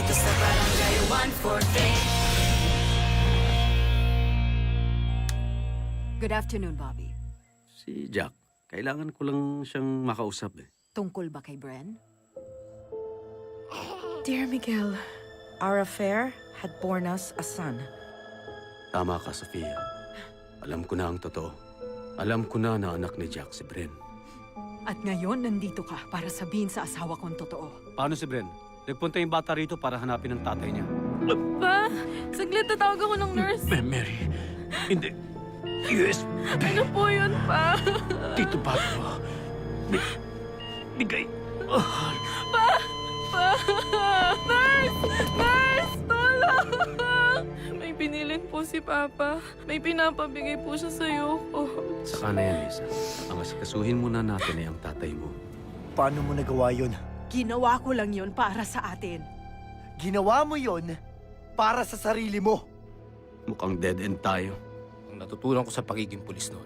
dito sa Barangay 143. Good afternoon, Bobby. Si Jack, kailangan ko lang siyang makausap eh. Tungkol ba kay Bren? Dear Miguel, our affair had borne us a son. Tama ka, Sofia. Alam ko na ang totoo. Alam ko na anak ni Jack si Bren. At ngayon, nandito ka para sabihin sa asawa kong totoo. Paano si Bren? Nagpunta yung bata rito para hanapin ang tatay niya. Pa, saglit tatawag ako ng nurse. Mary, hindi. Yes, Ano po yun, pa? Tito Pato. Bigay. Pa! Nurse! Nurse! Tulong! May binilin po si Papa. May pinapabigay po siya sa'yo ko. Saka na yan, Lisa. Ang asikasuhin muna natin ay ang tatay mo. Paano mo nagawa yun? Ginawa ko lang yon para sa atin. Ginawa mo yun para sa sarili mo. Mukhang dead end tayo. Ang natutunan ko sa pagiging pulis noon,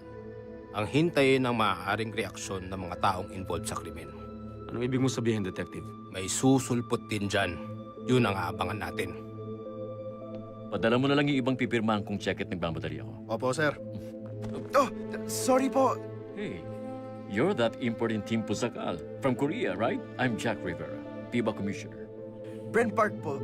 ang hintayin ang maaaring reaksyon ng mga taong involved sa krimen. Anong ibig mo sabihin, Detective? May susulpot din dyan. Yun ang aabangan natin. Padala mo na lang yung ibang pipirmahan kung check at nagmamadali ako. Opo, sir. Oh, sorry po. Hey, you're that important Team Pusakal from Korea, right? I'm Jack Rivera, FIBA Commissioner. Brent Park po.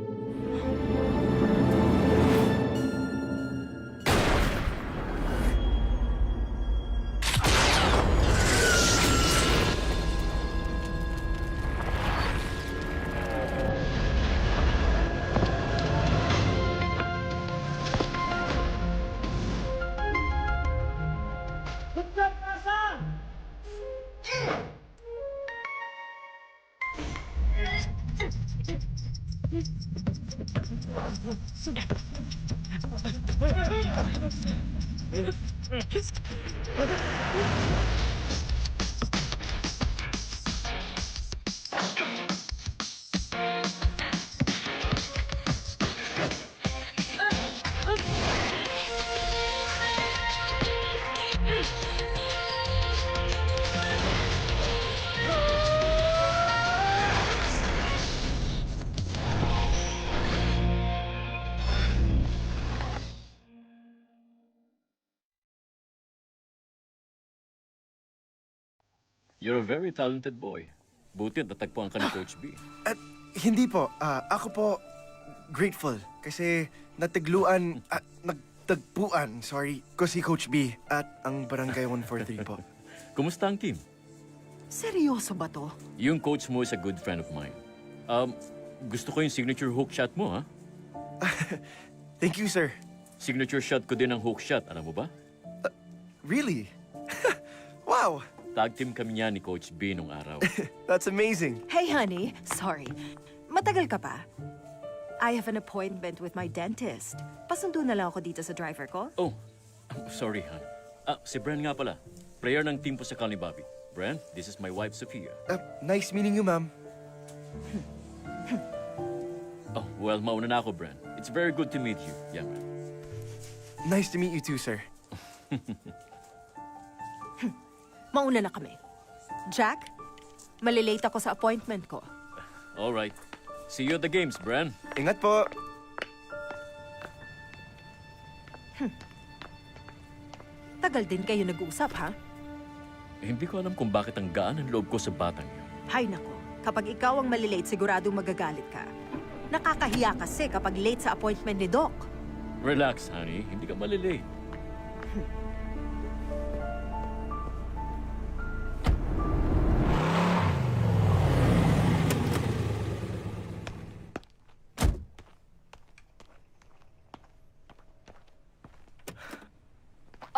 You're a very talented boy. Buti at natagpuan ka ni Coach B. At hindi po. Ako po grateful kasi nagtagpuan, sorry, ko si Coach B at ang Barangay 143 po. Kumusta ang team? Seryoso ba to? Yung coach mo is a good friend of mine. Gusto ko yung signature hook shot mo, ha? Thank you, sir. Signature shot ko din ang hook shot, alam mo ba? Really? Wow, Tag team kami niya ni Coach B nung araw. that's amazing. Hey, honey. Sorry. Matagal ka pa? I have an appointment with my dentist. Pasundo na lang ako dito sa driver ko. Oh, sorry, hon. Si Bren nga pala. Player ng team po sa ni Bobby. Bren, this is my wife, Sophia. Nice meeting you, ma'am. Oh, well, mauna na ako, Bren. It's very good to meet you, young man. Nice to meet you too, sir. Mauna na kami. Jack, malilate ako sa appointment ko. All right. See you at the games, Bren. Ingat po. Tagal din kayo nag-usap, ha? Hindi ko alam kung bakit ang gaan ang loob ko sa batang yun. Hay nako, kapag ikaw ang malilate, siguradong magagalit ka. Nakakahiya kasi kapag late sa appointment ni Doc. Relax, honey. Hindi ka malilate.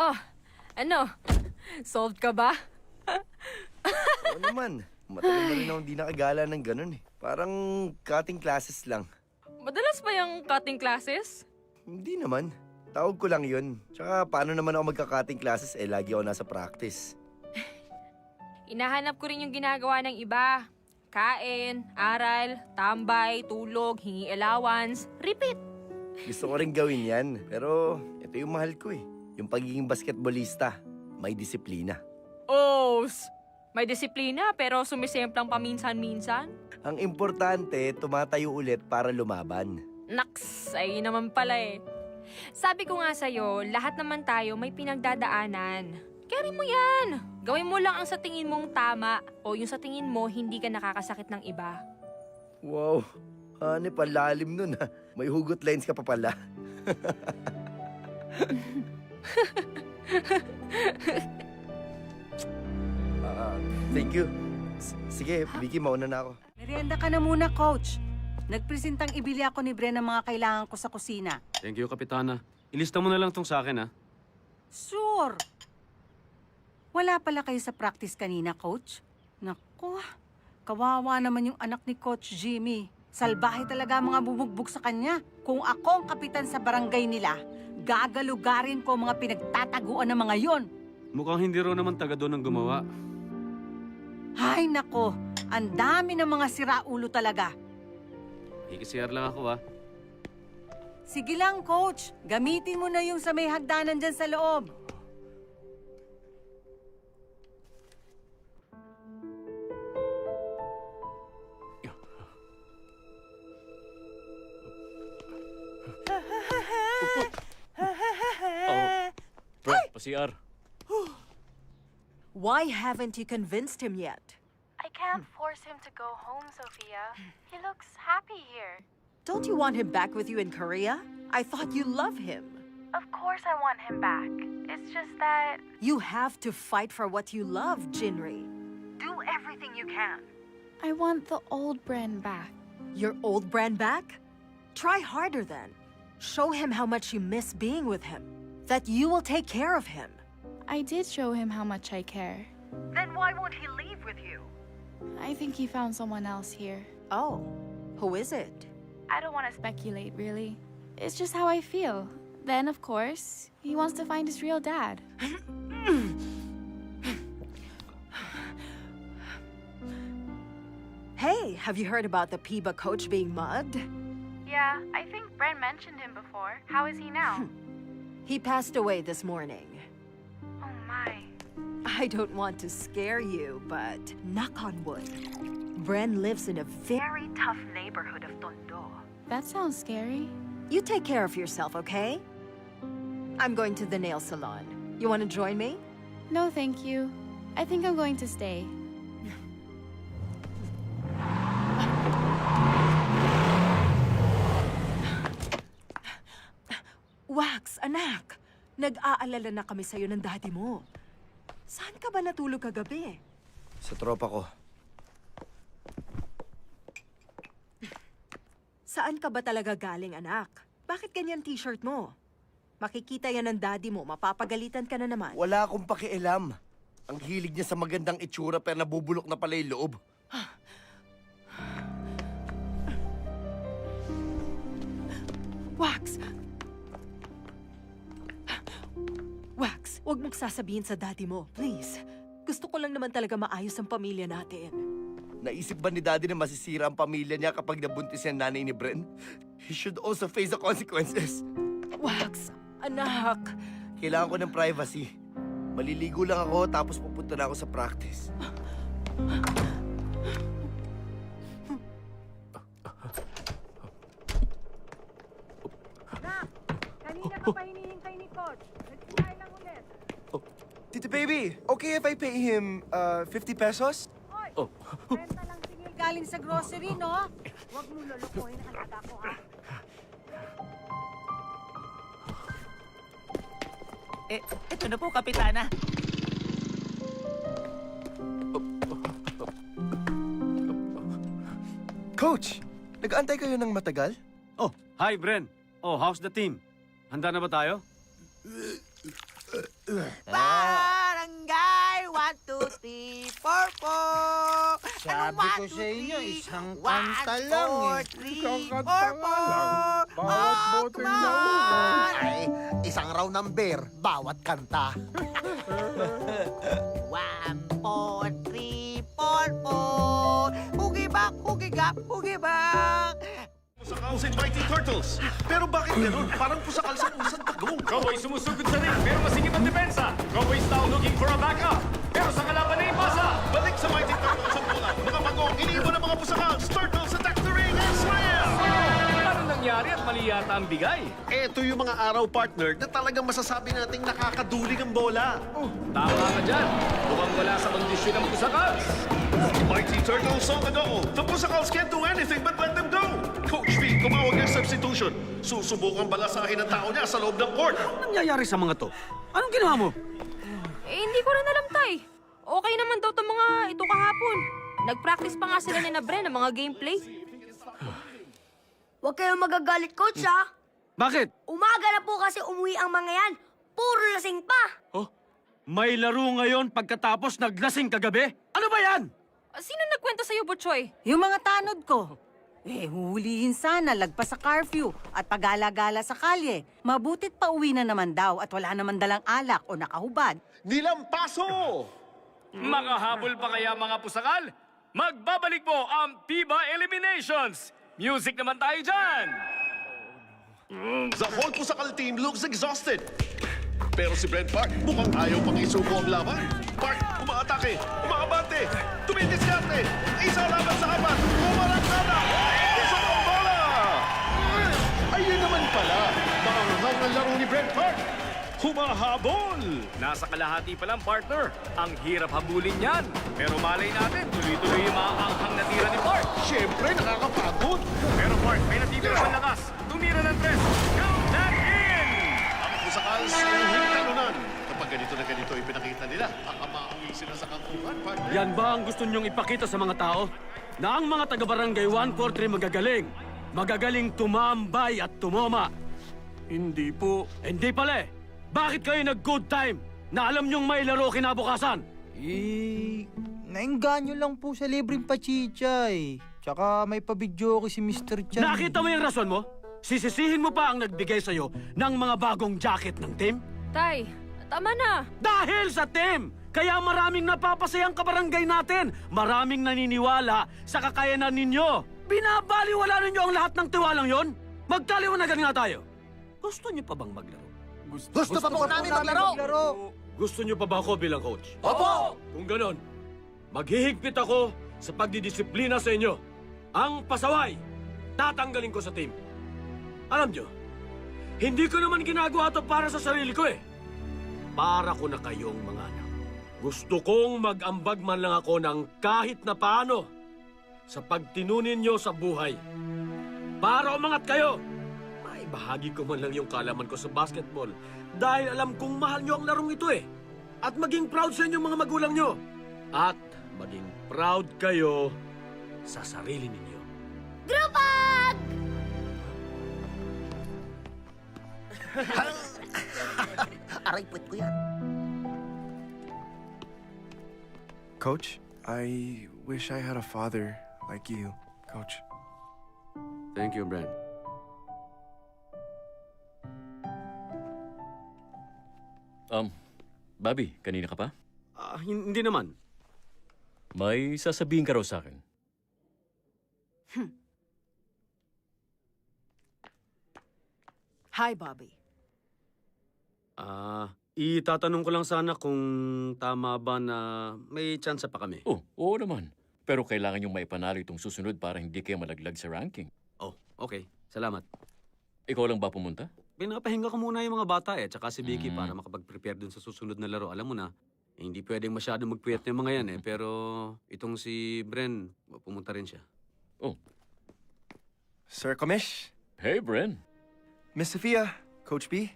Oh, ano? Solved ka ba? Oo naman. Matagal na rin akong di nakagala ng ganun eh. Parang cutting classes lang. Madalas ba yung cutting classes? Hindi naman. Tawag ko lang yun. Tsaka paano naman ako magka-cutting classes lagi ako nasa practice. Inahanap ko rin yung ginagawa ng iba. Kain, aral, tambay, tulog, hingi allowance, repeat. Gusto ko rin gawin yan. Pero ito yung mahal ko eh. Yung pagiging basketballista. May disiplina. Oh, May disiplina pero sumisemplang paminsan-minsan. Ang importante, tumatayo ulit para lumaban. Naks, ay naman pala eh. Sabi ko nga sa'yo, lahat naman tayo may pinagdadaanan. Carry mo yan. Gawin mo lang ang sa tingin mong tama o yung sa tingin mo hindi ka nakakasakit ng iba. Wow, hanep, ang lalim nun ha. May hugot lines ka pa pala. Thank you. Sige, Vicky, mauna na ako. Merienda ka na muna, Coach. Nagpresentang ibili ako ni Bren ng mga kailangan ko sa kusina. Thank you, Kapitana. Ilista mo na lang tong sa akin, ha? Sure. Wala pala kayo sa practice kanina, Coach? Naku, kawawa naman yung anak ni Coach Jimmy. Salbahe talaga ang mga bumugbog sa kanya. Kung ako ang kapitan sa barangay nila, gagalugarin ko ang mga pinagtataguan ng mga yon. Mukhang hindi raw naman taga doon ang gumawa. Hay nako, ang dami ng mga siraulo talaga. Ikisiyar lang ako, ha? Sige lang, Coach. Gamitin mo na yung sa may hagdanan dyan sa loob. Brent, pa-CR. Why haven't you convinced him yet? I can't force him to go home, Sophia. He looks happy here. Don't you want him back with you in Korea? I thought you love him. Of course I want him back. It's just that... You have to fight for what you love, Jinri. Do everything you can. I want the old Bren back. Your old Bran back? Try harder then. Show him how much you miss being with him. That you will take care of him. I did show him how much I care. Then why won't he leave with you? I think he found someone else here. Oh, who is it? I don't want to speculate, really. It's just how I feel. Then, of course, he wants to find his real dad. Hey, have you heard about the PIBA coach being mugged? Yeah, I think Bren mentioned him before. How is he now? He passed away this morning. Oh my. I don't want to scare you, but knock on wood. Bren lives in a very tough neighborhood of Tondo. That sounds scary. You take care of yourself, okay? I'm going to the nail salon. You want to join me? No, thank you. I think I'm going to stay. Wax, anak. Nag-aalala na kami sa'yo ng daddy mo. Saan ka ba natulog kagabi? Sa tropa ko. Saan ka ba talaga galing, anak? Bakit ganyan t-shirt mo? Makikita yan ng daddy mo, mapapagalitan ka na naman. Wala akong pakialam. Ang hilig niya sa magandang itsura pero nabubulok na pala yung loob. Wax! Wax, huwag mong sasabihin sa daddy mo, please. Gusto ko lang naman talaga maayos ang pamilya natin. Naisip ba ni Daddy na masisira ang pamilya niya kapag nabuntis yung nanay ni Bren? He should also face the consequences. Wax, anak. Kailangan ko ng privacy. Maliligo lang ako tapos pupunta na ako sa practice. Kanina ka pa hinihintay ni Coach. Nagsimay lang ulit. Tito Baby, okay if I pay him 50 pesos? Renta lang singil galing sa grocery, no? Huwag mo lulukuhin ang alaga ko, ha? Ito na po, Kapitana. Coach, nag-aantay kayo ng matagal? Oh, hi, Bren. Oh, how's the team? Handa na ba tayo? Barangay 1, 2, 3, 4 po! Sabi ko sa inyo, isang kanta lang eh. 1, 2, 3, 4 po! Bawat bote na Ay, isang round ng beer, bawat kanta. 1, 2, 3, 4 po! Hugibak, hugigap, hugibak! Sa Kausay Mighty Turtles. Pero bakit gano'n? Parang pusakal sa pusang pagong. Cowboy sumusugod sa ring pero masigip ang depensa. Cowboys now looking for a backup. Pero sa kalaban na ipasa. Balik Pusakals, Turtles attack the ring and slam! Ano nangyari at mali yata ang bigay? Ito yung mga araw, partner, na talagang masasabi nating nakakaduling ang bola. Tama ka dyan. Mukhang wala sa kondisyon ng Pusakals. Mighty Turtles on the go. The Pusakals can't do anything but let them go. Coach V, tumawag ng substitution. Susubukan balasahin ang tao niya sa loob ng court. Anong nangyayari sa mga to? Anong ginawa mo? Hindi ko rin alam, Tay. Okay naman daw itong mga ito kahapon. Nag-practice pa nga sila ni na Bren ng mga gameplay. Huwag kayong magagalit, Coach, ha? Bakit? Umaga na po kasi umuwi ang mga yan. Puro lasing pa. Oh, may laro ngayon pagkatapos naglasing kagabi? Ano ba yan? Sino nagkwento sa'yo, Butchoy? Yung mga tanod ko. Huhulihin sana, lagpas sa curfew at pagala-gala sa kalye. Mabutit pa uwi na naman daw at wala naman dalang alak o nakahubad. Nilampaso! Makahabol pa kaya mga pusakal? Magbabalik po ang FIBA Eliminations! Music naman tayo dyan! The whole Pusakal team looks exhausted. Pero si Brent Park mukhang ayaw pang isuko ang laban. Park, umaatake, umaabante, tumidiskarte, isa laban sa apat, umarangkada, isa pang bola! Ayun naman pala, maanghang ang laro ni Brent Park. Humahabol! Nasa kalahati pa lang, partner. Ang hirap habulin yan. Pero malay natin, tuloy-tuloy yung maanghang na tira ni Park. Siyempre, nakakapagod. Pero Park, may natitira sa lakas. Tumira ng tres. Count that in! Ang Pusakals ay hindi talunan. Kapag ganito na ganito ipinakita nila, makamauwi sila sa kangkungan, partner. Yan ba ang gusto niyong ipakita sa mga tao? Na ang mga taga-barangay 143 magagaling. Magagaling tumambay at tumoma. Hindi po. Hindi pala eh. Bakit kayo nag-good time na alam niyong may laro kinabukasan? Naengganyo lang po sa libreng pachichay. Tsaka may pabidyo ko si Mr. Chan. Nakita mo yung rason mo? Sisisihin mo pa ang nagbigay sa'yo ng mga bagong jacket ng team? Tay, tama na. Dahil sa team! Kaya maraming napapasayang kabarangay natin. Maraming naniniwala sa kakayanan ninyo. Binabaliwala ninyo ang lahat ng tiwalang yon? Magkaliwanagan nga tayo. Gusto niyo pa bang maglaro? Gusto pa po namin maglaro. Gusto niyo pa ba ako bilang coach? Opo! Kung ganon, maghihigpit ako sa pagdidisiplina sa inyo. Ang pasaway, tatanggalin ko sa team. Alam niyo, hindi ko naman ginagawa ito para sa sarili ko eh. Para ko na kayong mga anak. Gusto kong mag-ambag man lang ako ng kahit na paano sa pagtinunin niyo sa buhay. Para umangat kayo. Bahagi ko man lang yung kalaman ko sa basketball dahil alam kong mahal nyo ang larong ito eh. At maging proud sa inyong mga magulang nyo. At maging proud kayo sa sarili ninyo. Grupag! Aray, puwet ko yan. Coach, I wish I had a father like you, Coach. Thank you, Brent. Bobby, kanina ka pa? Hindi naman. May sasabihin ka raw sa akin. Hi, Bobby. Itatanong ko lang sana kung tama ba na may tsansa pa kami. Oo naman. Pero kailangan yung maipanalo itong susunod para hindi kayo malaglag sa ranking. Oh, okay. Salamat. Ikaw lang ba pumunta? Pinapahinga ko muna yung mga bata eh, tsaka si Vicky para makapag-prepare dun sa susunod na laro. Alam mo na, hindi pwedeng masyadong magpuyat yung mga yan eh, pero itong si Bren, pumunta rin siya. Sir Komish, Hey, Bren. Miss Sophia, Coach B.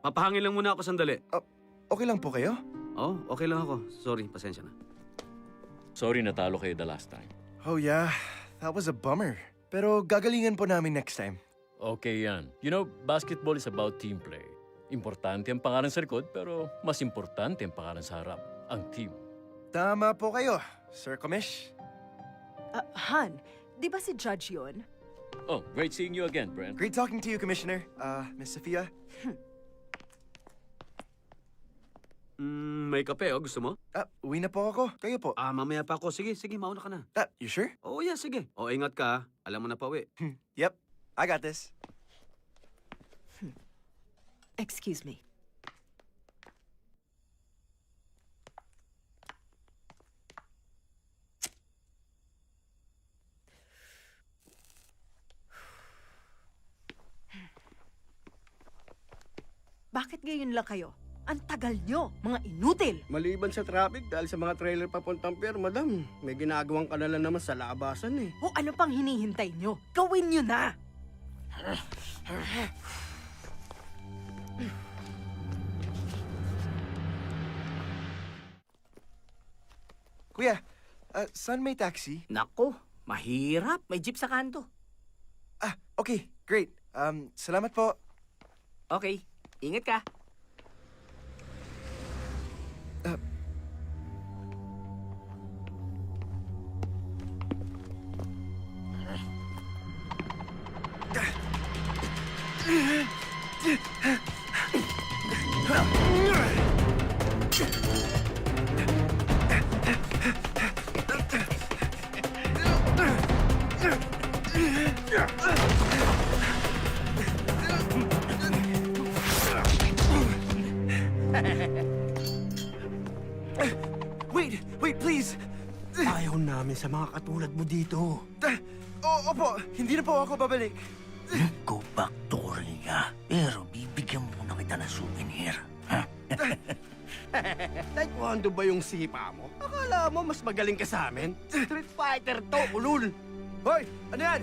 Papahangin lang muna ako sandali. Okay lang po kayo? Okay lang ako. Sorry, pasensya na. Sorry natalo kayo the last time. Oh yeah, that was a bummer. Pero gagalingan po namin next time. Okay yan. You know, basketball is about team play. Importante ang pangalan sa likod, pero mas importante ang pangalan sa harap, ang team. Tama po kayo, Sir Komish. Han, di ba si Judge yun? Oh, great seeing you again, Brent. Great talking to you, Commissioner. Miss Sophia. May kape, gusto mo? Uwi na po ako. Kayo po. Mamaya pa ako. Sige, mauna ka na. You sure? Oh, yeah, sige. Ingat ka. Alam mo na pa uwi. Yep, I got this. Excuse me. Bakit ngayon lang kayo? Ang tagal nyo, mga inutil! Maliban sa traffic dahil sa mga trailer papuntang pier, madam, may ginagawang kanala naman sa labasan eh. O ano pang hinihintay nyo? Gawin nyo na! Kuya, saan may taxi? Nako, mahirap. May jeep sa kanto. Ah, okay, great. Salamat po. Okay, ingat ka. Wait, please! Ayaw namin sa mga katulad mo dito. Opo, hindi na po ako babalik. Go back to Korea. Pero bibigyan muna kita ng souvenir. Ha? Taekwondo ba yung sipa mo? Akala mo mas magaling ka sa amin? Street fighter to, ulul! Hoy, ano yan?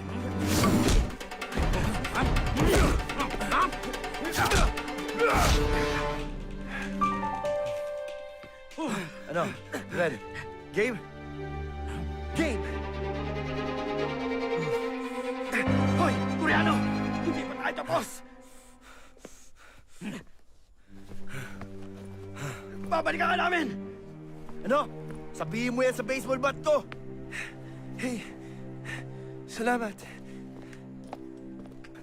Ano? Red? Game? Game! Hoy, Koreano! Hindi pa tayo tapos! Babalikan ka namin! Ano? Sabihin mo yan sa baseball bat ko! Hey, salamat.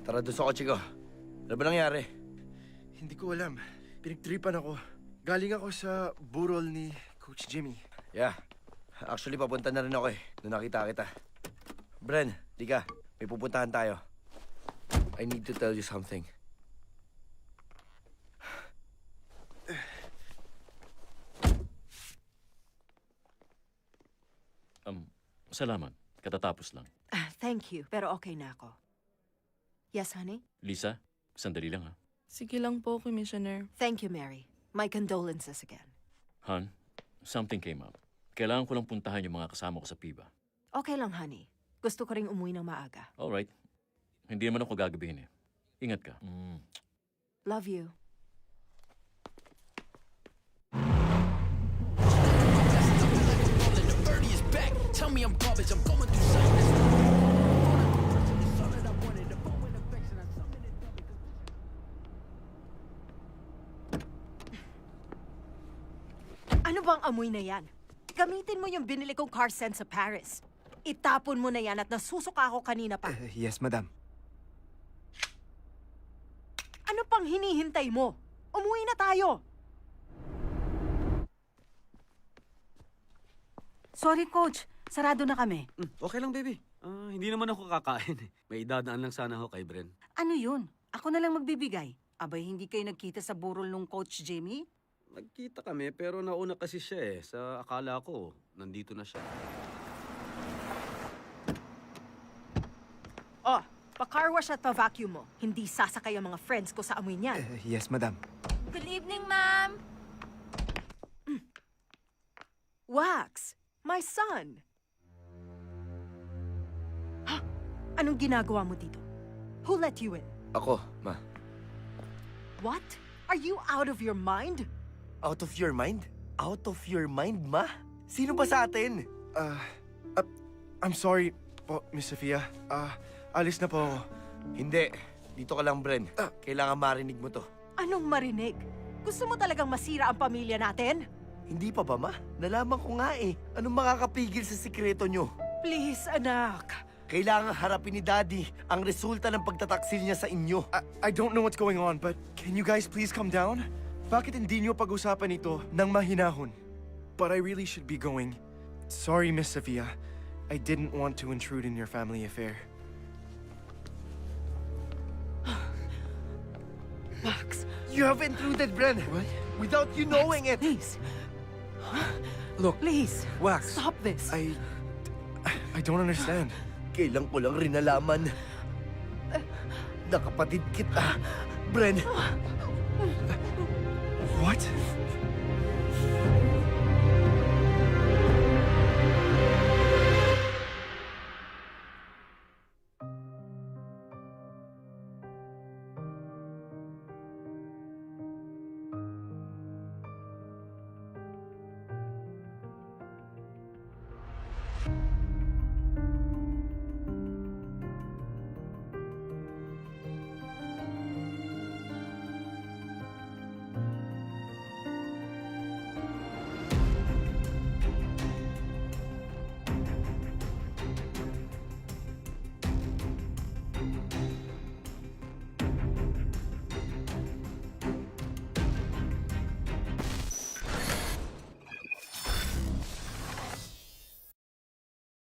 Tara doon sa kotse ko. Ano ba nangyari? Hindi ko alam. Pinagtripan ako. Galing ako sa burol ni Coach Jimmy. Yeah. Actually, papunta na rin ako eh. Nung nakita kita. Bren, di ka. May pupuntahan tayo. I need to tell you something. Salamat. Katatapos lang. Thank you, pero okay na ako. Yes, honey? Lisa, sandali lang ha. Sige lang po, Commissioner. Thank you, Mary. My condolences again. Han, something came up. Kailangan ko lang puntahan yung mga kasama ko sa PIBA. Okay lang, honey. Gusto ko ring umuwi ng maaga. Alright. Hindi naman ako gagabihin eh. Ingat ka. Love you. Tell me I'm garbage, I'm going through something. Ano bang amoy na yan? Gamitin mo yung binili kong car scent sa Paris. Itapon mo na yan at nasusuka ako kanina pa. Yes, madam. Ano pang hinihintay mo? Umuwi na tayo! Sorry, Coach. Sarado na kami. Okay lang, baby. Hindi naman ako kakain. May idadaan lang sana ako kay Bren. Ano yun? Ako na lang magbibigay. Abay, hindi kayo nagkita sa burol nung Coach Jimmy? Nagkita kami pero nauna kasi siya eh. Sa akala ko, nandito na siya. Oh, pa-car wash at pa-vacuum mo. Hindi sasakay ang mga friends ko sa amoy niyan. Yes, madam. Good evening, ma'am. Wax, my son. Anong ginagawa mo dito? Who let you in? Ako, ma. What? Are you out of your mind? Out of your mind? Out of your mind, ma? Sino ba sa atin? I'm sorry po, Miss Sofia. Alis na po ako. Hindi. Dito ka lang, Bren. Kailangan marinig mo to. Anong marinig? Gusto mo talagang masira ang pamilya natin? Hindi pa ba, ma? Nalaman ko nga eh. Anong makakapigil sa sikreto nyo? Please, anak. Kailangan harapin ni Daddy ang resulta ng pagtataksil niya sa inyo. I don't know what's going on, but can you guys please come down? Bakit hindi nyo pag-usapan ito ng mahinahon? But I really should be going. Sorry, Miss Sofia. I didn't want to intrude in your family affair. Max. You have intruded, Bren. What? Without you knowing it. Please. Look, please. Wax. Stop this. I don't understand. Kailan ko lang rin nalaman na kapatid kita, Bren. What?